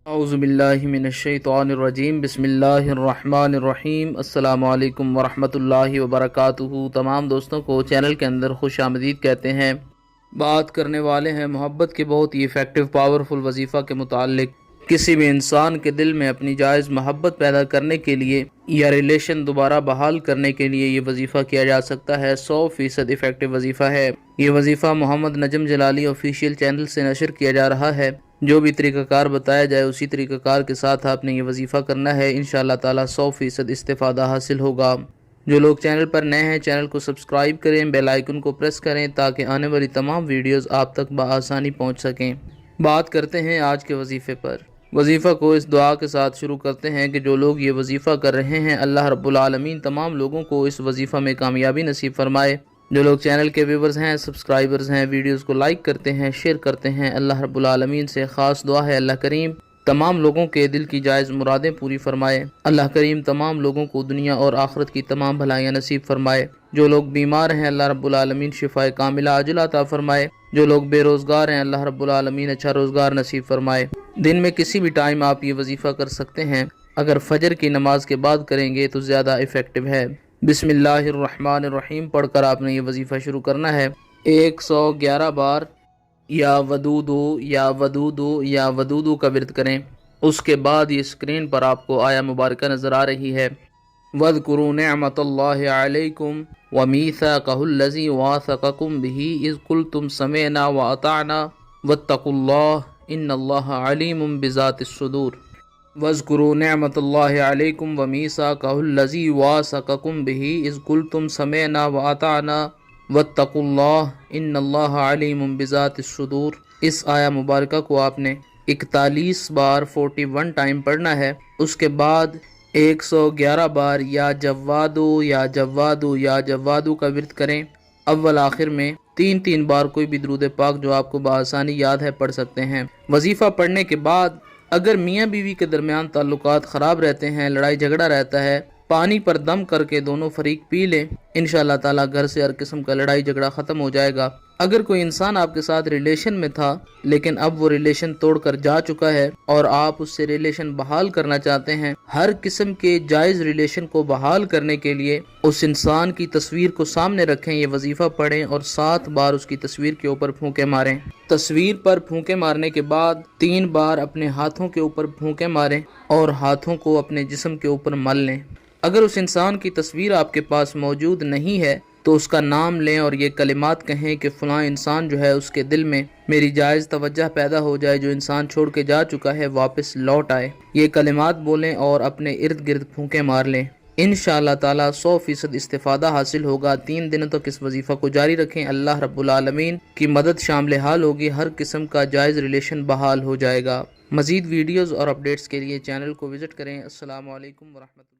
औज़ुबिल्लाहिमिनश्शैतानिर्रजीम बिस्मिल्लाहिर्रहमानिर्रहीम अस्सलामु अलैकुम वरहमतुल्लाहि वबरकातुहू। तमाम दोस्तों को चैनल के अंदर खुश आमदीद कहते हैं। बात करने वाले हैं मोहब्बत के बहुत ही इफ़ेक्टिव पावरफुल वजीफ़ा के मुतालिक। किसी भी इंसान के दिल में अपनी जायज़ मोहब्बत पैदा करने के लिए या रिलेशन दोबारा बहाल करने के लिए ये वजीफ़ा किया जा सकता है। 100% इफ़ेक्टिव वजीफ़ा है। ये वजीफ़ा मोहम्मद नजम जलाली ऑफिशियल चैनल से नशर किया जा रहा है। जो भी तरीक़ाकार बताया जाए उसी तरीक़ाकार के साथ आपने ये वजीफ़ा करना है। इंशाअल्लाह ताला 100% इस्तेफ़ादा हासिल होगा। जो लोग चैनल पर नए हैं चैनल को सब्सक्राइब करें, बेल आइकन को प्रेस करें ताकि आने वाली तमाम वीडियोज़ आप तक बआसानी पहुँच सकें। बात करते हैं आज के वजीफ़े पर। वजीफ़ा को इस दुआ के साथ शुरू करते हैं कि जो लोग ये वजीफ़ा कर रहे हैं अल्लाह रब्बुल आलमीन तमाम लोगों को इस वजीफ़ा में कामयाबी नसीब फरमाए। जो लोग चैनल के व्यूवर्स हैं, सब्सक्राइबर्स हैं, वीडियोस को लाइक करते हैं, शेयर करते हैं, अल्लाह रब्बुल आलमीन से ख़ास दुआ है अल्लाह करीम तमाम लोगों के दिल की जायज़ मुरादें पूरी फरमाए। अल्लाह करीम तमाम लोगों को दुनिया और आखिरत की तमाम भलाइयाँ नसीब फरमाए। जो लोग बीमार हैं अल्लाह रब्बुल आलमीन शिफाए कामिला आजिला अता फरमाए। जो लोग बेरोज़गार हैं अल्लाह रब्बुल आलमीन अच्छा रोज़गार नसीब फरमाए। दिन में किसी भी टाइम आप ये वजीफ़ा कर सकते हैं। अगर फजर की नमाज के बाद करेंगे तो ज़्यादा इफ़ेक्टिव है। बिस्मिल्लाहिर्रहमानिर्रहीम पढ़कर आपने ये वजीफ़ा शुरू करना है। 111 बार या वदूदू या वदूदू या वदूदू का विर्द करें। उसके बाद ये स्क्रीन पर आपको आया मुबारका नज़र आ रही है। वज़कुरू निअमतल्लाहि अलैकुम व मीसाक़हुल्लज़ी वासक़कुम बिही इज़ क़ुल्तुम समिअना व अताअना वत्तक़ुल्लाह इन्नल्लाहा अलीमुम बिज़ातिस्सुदूर। वज़कुरू निअमतल्लाहि अलैकुम व मीसाक़हुल्लज़ी वासक़कुम बिही इज़ क़ुल्तुम समिअना व अताअना वत्तक़ुल्लाह इन्नल्लाहा अलीमुम बिज़ातिस्सुदूर। इस आया मुबारका को आपने 41 बार 41 टाइम पढ़ना है। उसके बाद 111 बार या जव्वादू या जव्वादू या जव्वादू का विर्द करें। अव्वल आखिर में 3 बार कोई भी दुरूद पाक जो आपको बआसानी याद है पढ़ सकते हैं। वजीफ़ा पढ़ने के बाद अगर मियाँ बीवी के दरमियान ताल्लुकात ख़राब रहते हैं, लड़ाई झगड़ा रहता है, पानी पर दम करके दोनों फरीक पी लें। इंशाअल्लाह ताला घर से हर किस्म का लड़ाई झगड़ा ख़त्म हो जाएगा। अगर कोई इंसान आपके साथ रिलेशन में था लेकिन अब वो रिलेशन तोड़कर जा चुका है और आप उससे रिलेशन बहाल करना चाहते हैं, हर किस्म के जायज़ रिलेशन को बहाल करने के लिए उस इंसान की तस्वीर को सामने रखें, ये वजीफ़ा पढ़ें और 7 बार उसकी तस्वीर के ऊपर फूंके मारें। तस्वीर पर फूंके मारने के बाद 3 बार अपने हाथों के ऊपर फूंके मारें और हाथों को अपने जिस्म के ऊपर मल लें। अगर उस इंसान की तस्वीर आपके पास मौजूद नहीं है तो उसका नाम लें और ये कलिमात कहें कि फ़लाँ इंसान जो है उसके दिल में मेरी जायज़ तवज्जो पैदा हो जाए, जो इंसान छोड़ के जा चुका है वापस लौट आए। ये कलिमात बोलें और अपने इर्द गिर्द फूंके मार लें। इंशाअल्लाह ताला 100% इस्तेफ़ादा हासिल होगा। 3 दिनों तक इस वजीफ़ा को जारी रखें। अल्लाह रब्बुल आलमीन की मदद शामिल हाल होगी। हर किस्म का जायज़ रिलेशन बहाल हो जाएगा। मज़ीद वीडियोज़ और अपडेट्स के लिए चैनल को विज़िट करें। अस्सलामु अलैकुम वरहमतुल्लाह।